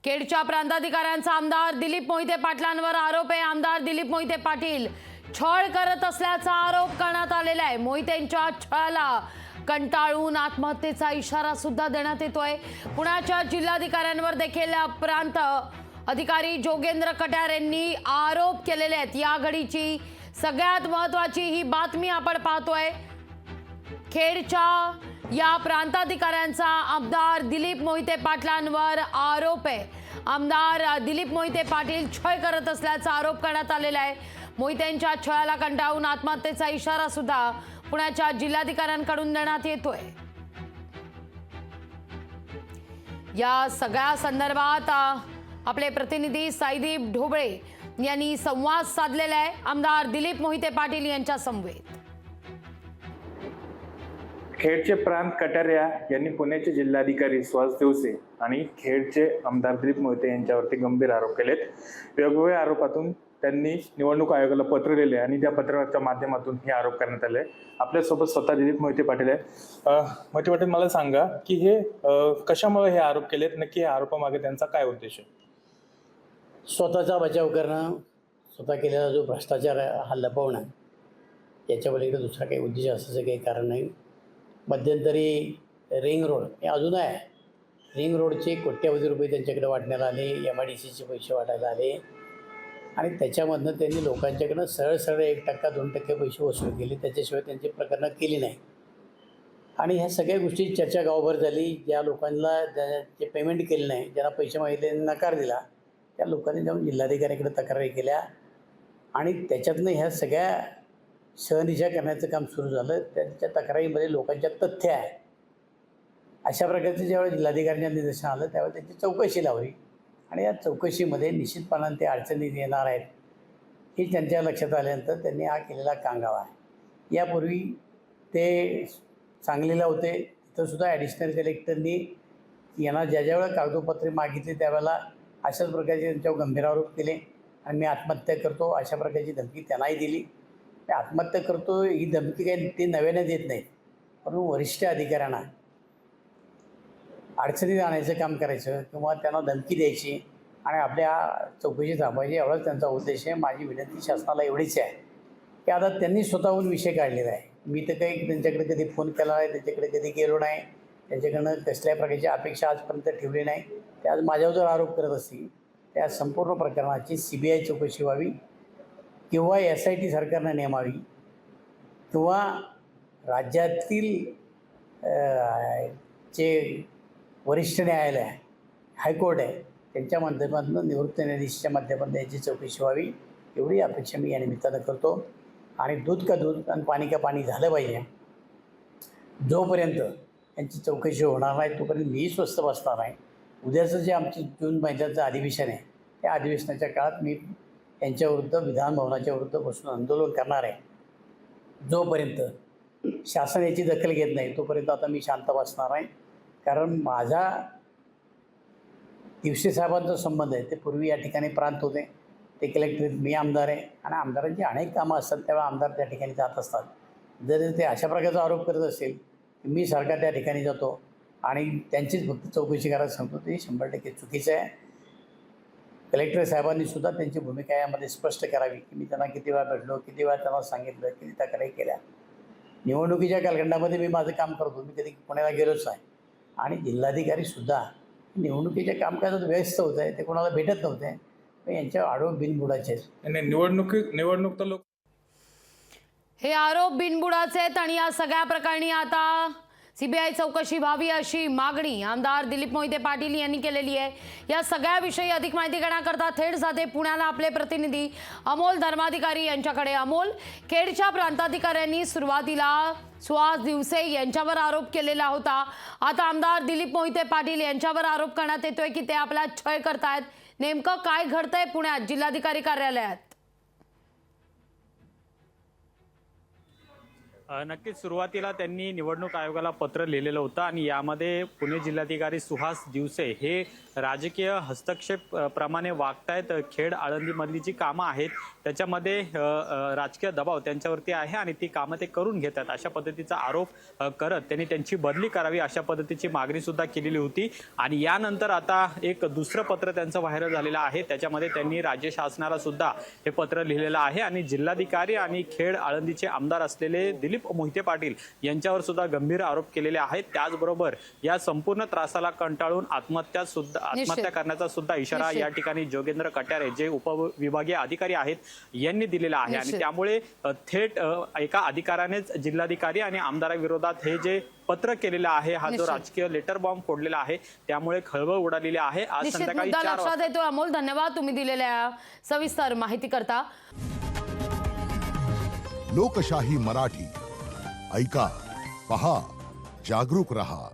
खेडच्या प्रांताधिकाऱ्यांचा आमदार दिलीप मोहिते पाटलांवर आरोप आहे। आमदार दिलीप मोहिते पाटील छळ करत असल्याचा आरोप करण्यात आलेला आहे। मोहितेंच्या छळाला कंटाळून आत्महत्येचा इशारा सुद्धा देण्यात येतोय। पुण्याच्या जिल्हाधिकाऱ्यांवर देखील प्रांत अधिकारी जोगेंद्र कट्यार यांनी आरोप केलेले आहेत। या घडीची सगळ्यात महत्त्वाची ही बातमी आपण पाहतोय। खेडच्या या प्रांताधिकाऱ्यांचा आमदार दिलीप मोहिते पाटलांवर आरोप आहे। आमदार दिलीप मोहिते पाटील छळ करत असल्याचा आरोप करण्यात आलेला आहे। मोहितेंच्या छळाला कंटाळून आत्महत्येचा इशारा सुद्धा पुण्याच्या जिल्हाधिकाऱ्यांकडून देण्यात येतोय। या सगळ्या संदर्भात आपले प्रतिनिधी साईदीप ढोबळे यांनी संवाद साधलेला आहे आमदार दिलीप मोहिते पाटील यांच्या समवेत। खेडचे प्रांत कटारिया यांनी पुण्याचे जिल्हाधिकारी सुहास दिवसे आणि खेडचे आमदार दिलीप मोहिते यांच्यावरती गंभीर आरोप केलेत। वेगवेगळ्या आरोपातून त्यांनी निवडणूक आयोगाला पत्र लिहिले आणि त्या पत्राच्या माध्यमातून हे आरोप करण्यात आले। आपल्यासोबत स्वतः दिलीप मोहिते पाटील आहेत। मोहिते पाटील, मला सांगा की हे कशामुळे हे आरोप केलेत, नक्की या आरोपामागे त्यांचा काय उद्देश आहे? स्वतःचा बचाव करणं, स्वतः केलेला जो भ्रष्टाचार हा लपवणं, याच्या पलीकडे दुसरा काही उद्देश असण्याचं काही कारण नाही। मध्यंतरी रिंग रोड हे अजून आहे, रिंग रोडचे कोट्यवधी रुपये त्यांच्याकडे वाटण्यात आले, MIDCचे पैसे वाटायला आले आणि त्याच्यामधनं त्यांनी लोकांच्याकडनं सरळ 1% 2% पैसे वसूल केले, त्याच्याशिवाय त्यांची प्रकरणं केली नाही। आणि ह्या सगळ्या गोष्टी चर्चा गावभर झाली। ज्या लोकांना जे पेमेंट केले नाही, ज्यांना पैसे मागितले नकार दिला, त्या लोकांनी जाऊन जिल्हाधिकाऱ्यांकडे तक्रारी केल्या आणि त्याच्यातनं ह्या सगळ्या शहनिशा करण्याचं काम सुरू झालं। त्यांच्या तक्रारीमध्ये लोकांच्या तथ्य आहे। अशा प्रकारचं ज्यावेळेस जिल्हाधिकाऱ्यांच्या निदर्शन आलं त्यावेळेस त्यांची चौकशी लावली आणि या चौकशीमध्ये निश्चितपणाने ते अडचणीत येणार आहेत हे त्यांच्या लक्षात आल्यानंतर त्यांनी हा केलेला कांगावा आहे। यापूर्वी ते सांगलीला होते, तिथंसुद्धा ॲडिशनल कलेक्टरनी यांना ज्या वेळेला कागदोपत्रे मागितली त्यावेळेला अशाच प्रकारचे त्यांच्यावर गंभीर आरोप केले आणि मी आत्महत्या करतो अशा प्रकारची धमकी त्यांनाही दिली। आत्महत्या करतो ही धमकी काही ते नव्याने देत नाहीत, पण वरिष्ठ अधिकाऱ्यांना अडचणीत आणायचं काम करायचं किंवा त्यांना धमकी द्यायची आणि आपल्या चौकशी थांबवायची, एवढाच त्यांचा उद्देश आहे। माझी विनंती शासनाला एवढीच आहे की आता त्यांनी स्वतःहून विषय काढलेला आहे। मी तर काही त्यांच्याकडे कधी फोन केला नाही, त्यांच्याकडे कधी गेलो नाही, त्यांच्याकडनं कसल्या प्रकारची अपेक्षा आजपर्यंत ठेवली नाही। ते आज माझ्यावर जर आरोप करत असतील त्या संपूर्ण प्रकरणाची CBI चौकशी व्हावी किंवा SIT सरकारनं नेमावी किंवा राज्यातील जे वरिष्ठ न्यायालय आहे, हायकोर्ट आहे, त्यांच्या माध्यमातून निवृत्त न्यायाधीशाच्या माध्यमातून याची चौकशी व्हावी एवढी अपेक्षा मी या निमित्तानं करतो। आणि दूध का दूध आणि पाणी का पाणी झालं पाहिजे। जोपर्यंत यांची चौकशी होणार नाही तोपर्यंत मी स्वस्थ बसणार नाही। उद्याचं जे आमचं जून महिन्याचं अधिवेशन आहे त्या अधिवेशनाच्या काळात मी यांच्याविरुद्ध विधानभवनाच्या विरुद्ध बसून आंदोलन करणार आहे। जोपर्यंत शासन याची दखल घेत नाही तोपर्यंत आता मी शांत बसणार आहे। कारण माझा दिवसे साहेबांचा संबंध आहे, ते पूर्वी या ठिकाणी प्रांत होते, ते कलेक्टरेट, मी आमदार आहे आणि आमदारांची अनेक कामं असतात त्यावेळेला आमदार त्या ठिकाणी जात असतात। जर ते अशा प्रकारचा आरोप करत असेल की मी सरकार त्या ठिकाणी जातो आणि त्यांचीच फक्त चौकशी करायला सांगतो, ते 100% चुकीचं आहे। कलेक्टर साहेबांनी सुद्धा त्यांची भूमिका यामध्ये स्पष्ट करावी की मी त्यांना किती वेळा भेटलो, किती वेळा त्यांना सांगितलं, किती तक्रारी केल्या। निवडणुकीच्या कालखंडामध्ये मी माझं काम करतो, मी कधी पुण्याला गेलोच नाही आणि जिल्हाधिकारीसुद्धा निवडणुकीच्या कामकाजात व्यस्त होत आहे, ते कोणाला भेटत नव्हते, पण यांच्या आरोप बिनबुडाचे निवडणूक तर हे आरोप बिनबुडाचे आहेत आणि या सगळ्या प्रकरणी आता CBI चौकशी व्हावी अशी मागणी आमदार दिलीप मोहिते पाटील यांनी केलेली आहे। या सगळ्याविषयी अधिक माहिती घेण्याकरता थेट जाते पुण्याला आपले प्रतिनिधी अमोल धर्माधिकारी यांच्याकडे। अमोल, खेडच्या प्रांताधिकाऱ्यांनी सुरुवातीला सुहास दिवसे यांच्यावर आरोप केलेला होता, आता आमदार दिलीप मोहिते पाटील यांच्यावर आरोप करण्यात येतोय की ते आपला छळ करतायत। नेमकं काय घडतंय पुण्यात जिल्हाधिकारी कार्यालयात? नक्कीच सुरुवातीला त्यांनी निवडणूक आयोगाला पत्र लिहिलेलं होतं आणि यामध्ये पुणे जिल्हाधिकारी सुहास दिवसे हे राजकीय हस्तक्षेप प्रमाणे वागतायत। खेड आळंदीमधली जी कामं आहेत त्याच्यामध्ये राजकीय दबाव त्यांच्यावरती आहे आणि ती कामं ते करून घेतात अशा पद्धतीचा आरोप करत त्यांनी त्यांची बदली करावी अशा पद्धतीची मागणी सुद्धा केलेली होती। आणि यानंतर आता एक दुसरं पत्र त्यांचं व्हायरल झालेलं आहे। त्याच्यामध्ये त्यांनी राज्य शासनाला सुद्धा हे पत्र लिहिलेलं आहे आणि जिल्हाधिकारी आणि खेड आळंदीचे आमदार असलेले दिलीप मोहिते पाटील यांच्यावर सुद्धा गंभीर आरोप केलेले आहेत। त्याचबरोबर या संपूर्ण त्रासाला कंटाळून आत्महत्या करण्याचा सुद्धा इशारा या ठिकाणी जोगेंद्र कट्यारे जे उपविभागीय अधिकारी आहेत यांनी दिलेला आहे। आणि त्यामुळे थेट एका अधिकाऱ्यानेच जिल्हाधिकारी आणि आमदाराविरोधात हे जे पत्र केलेलं आहे हा जो राजकीय लेटर बॉम्ब फोडलेला आहे त्यामुळे खळबळ उडालेली आहे। आज संध्याकाळी 4 वाजता लक्षात येतो। अमोल, धन्यवाद तुम्ही दिलेल्या सविस्तर माहिती करता। लोकशाही मराठी ऐका, पहा, जागरूक रहा।